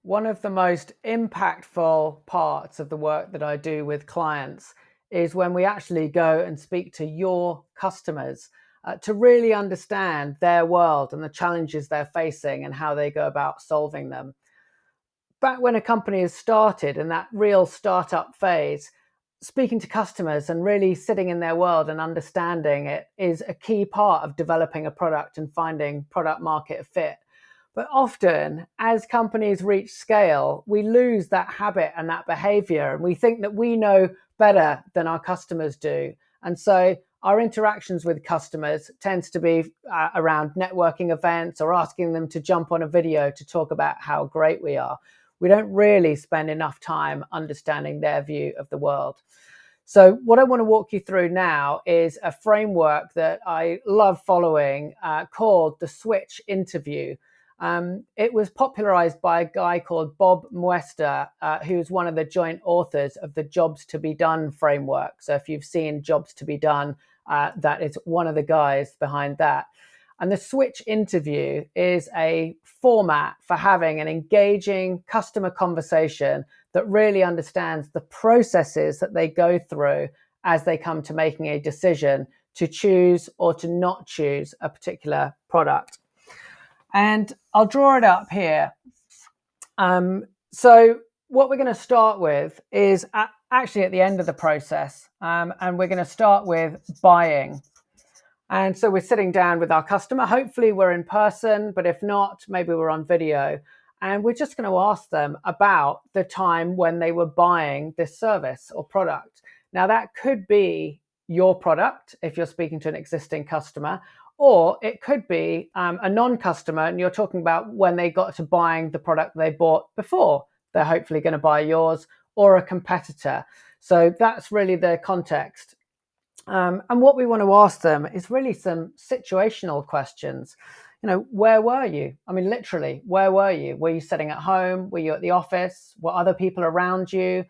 One of the most impactful parts of the work that I do with clients is when we actually go and speak to your customers to really understand their world and the challenges they're facing and how they go about solving them. Back when a company is started in that real startup phase, speaking to customers and really sitting in their world and understanding it is a key part of developing a product and finding product market fit. But often, as companies reach scale, we lose that habit and that behavior, and we think that we know better than our customers do. And so our interactions with customers tends to be around networking events or asking them to jump on a video to talk about how great we are. We don't really spend enough time understanding their view of the world. So what I want to walk you through now is a framework that I love following called the switch interview. It was popularized by a guy called Bob Moesta, who's one of the joint authors of the Jobs to be Done framework. So if you've seen Jobs to be Done, that is one of the guys behind that. And the switch interview is a format for having an engaging customer conversation that really understands the processes that they go through as they come to making a decision to choose or to not choose a particular product. And I'll draw it up here. So what we're going to start with is actually at the end of the process, and we're going to start with buying. And so we're sitting down with our customer. Hopefully we're in person, but if not, maybe we're on video. And we're just going to ask them about the time when they were buying this service or product. Now, that could be your product if you're speaking to an existing customer, or it could be a non-customer and you're talking about when they got to buying the product they bought before they're hopefully going to buy yours, or a competitor. So that's really the context. And what we want to ask them is really some situational questions. Where were you? I mean, literally, where were you? Were you sitting at home? Were you at the office? Were other people around you?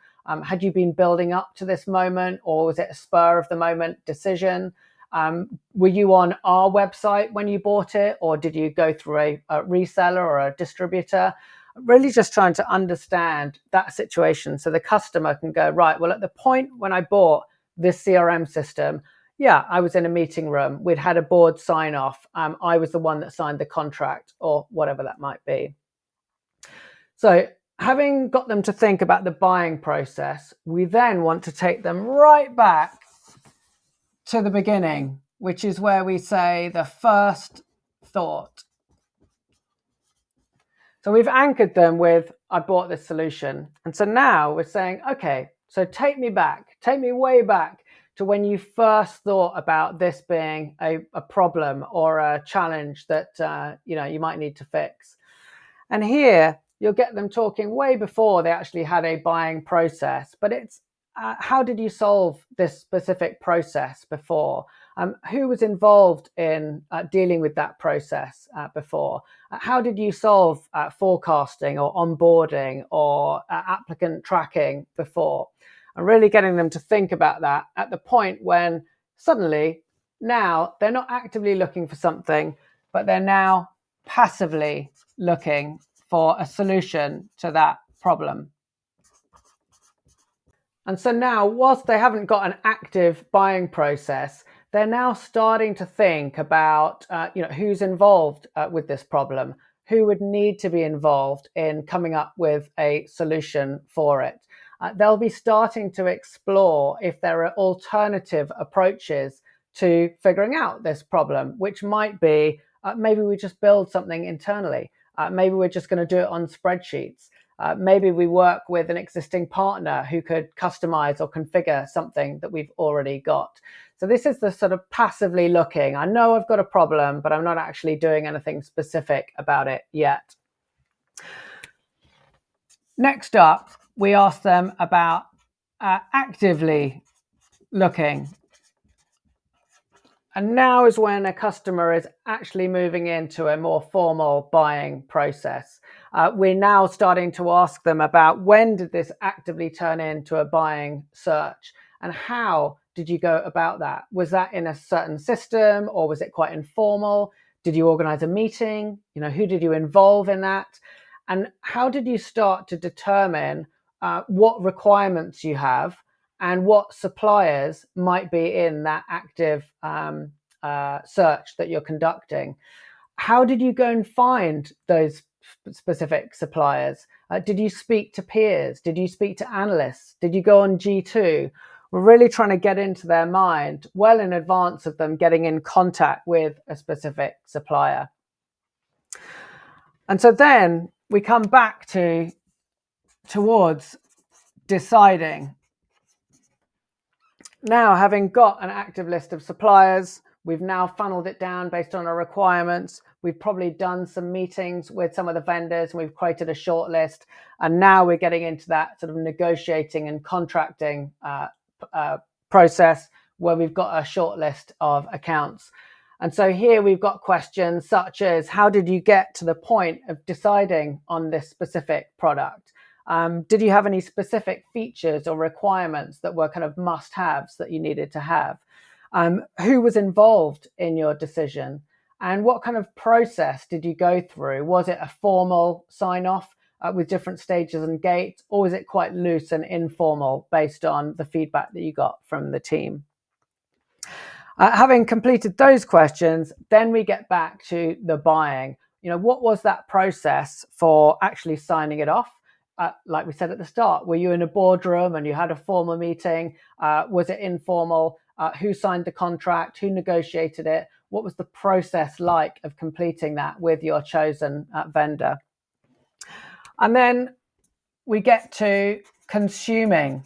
Had you been building up to this moment, or was it a spur of the moment decision? Were you on our website when you bought it, or did you go through a reseller or a distributor? Really just trying to understand that situation so the customer can go, right, well, at the point when I bought this CRM system, yeah, I was in a meeting room. We'd had a board sign off. I was the one that signed the contract, or whatever that might be. So having got them to think about the buying process, we then want to take them right back to the beginning, which is where we say the first thought. So we've anchored them with, I bought this solution. And so now we're saying, okay, so take me way back to when you first thought about this being a problem or a challenge that you might need to fix. And here you'll get them talking way before they actually had a buying process, but it's how did you solve this specific process before? Who was involved in dealing with that process before? How did you solve forecasting or onboarding or applicant tracking before? And really getting them to think about that at the point when suddenly now they're not actively looking for something, but they're now passively looking for a solution to that problem. And so now, whilst they haven't got an active buying process, they're now starting to think about who's involved with this problem, who would need to be involved in coming up with a solution for it. They'll be starting to explore if there are alternative approaches to figuring out this problem, which might be maybe we just build something internally. Maybe we're just going to do it on spreadsheets. Maybe we work with an existing partner who could customize or configure something that we've already got. So this is the sort of passively looking. I know I've got a problem, but I'm not actually doing anything specific about it yet. Next up, we ask them about actively looking. And now is when a customer is actually moving into a more formal buying process. We're now starting to ask them about when did this actively turn into a buying search, and how did you go about that? Was that in a certain system, or was it quite informal? Did you organize a meeting? Who did you involve in that? And how did you start to determine what requirements you have and what suppliers might be in that active search that you're conducting? How did you go and find those specific suppliers? Did you speak to peers? Did you speak to analysts? Did you go on G2? We're really trying to get into their mind well in advance of them getting in contact with a specific supplier. And so then we come back towards deciding. Now, having got an active list of suppliers, we've now funneled it down based on our requirements. We've probably done some meetings with some of the vendors and we've created a short list. And now we're getting into that sort of negotiating and contracting process where we've got a short list of accounts. And so here we've got questions such as, how did you get to the point of deciding on this specific product? Did you have any specific features or requirements that were kind of must-haves that you needed to have? Who was involved in your decision? And what kind of process did you go through? Was it a formal sign-off with different stages and gates, or was it quite loose and informal based on the feedback that you got from the team? Having completed those questions, then we get back to the buying. What was that process for actually signing it off? Like we said at the start, were you in a boardroom and you had a formal meeting? Was it informal? Who signed the contract? Who negotiated it? What was the process like of completing that with your chosen vendor? And then we get to consuming.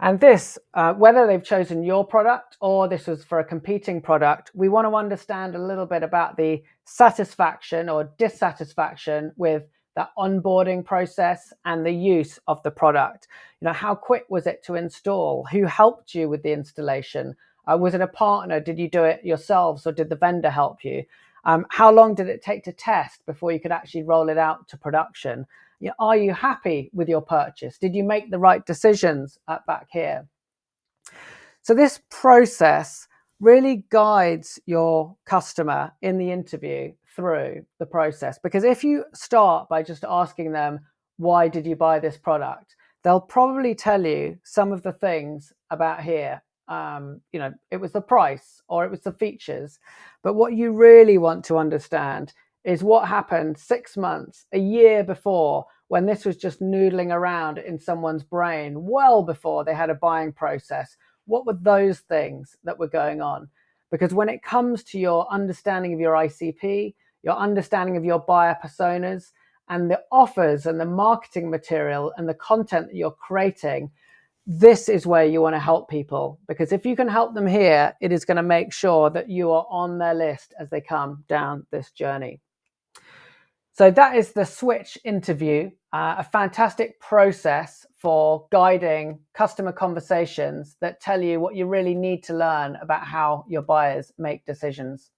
And this, whether they've chosen your product or this was for a competing product, we want to understand a little bit about the satisfaction or dissatisfaction with that onboarding process and the use of the product. How quick was it to install? Who helped you with the installation? Was it a partner? Did you do it yourselves or did the vendor help you? How long did it take to test before you could actually roll it out to production? Are you happy with your purchase? Did you make the right decisions back here? So this process really guides your customer in the interview through the process, because if you start by just asking them, why did you buy this product? They'll probably tell you some of the things about here. It was the price or it was the features. But what you really want to understand is what happened 6 months, a year before, when this was just noodling around in someone's brain, well before they had a buying process. What were those things that were going on? Because when it comes to your understanding of your ICP, your understanding of your buyer personas, and the offers and the marketing material and the content that you're creating, this is where you want to help people. Because if you can help them here, it is going to make sure that you are on their list as they come down this journey. So that is the Switch interview, a fantastic process for guiding customer conversations that tell you what you really need to learn about how your buyers make decisions.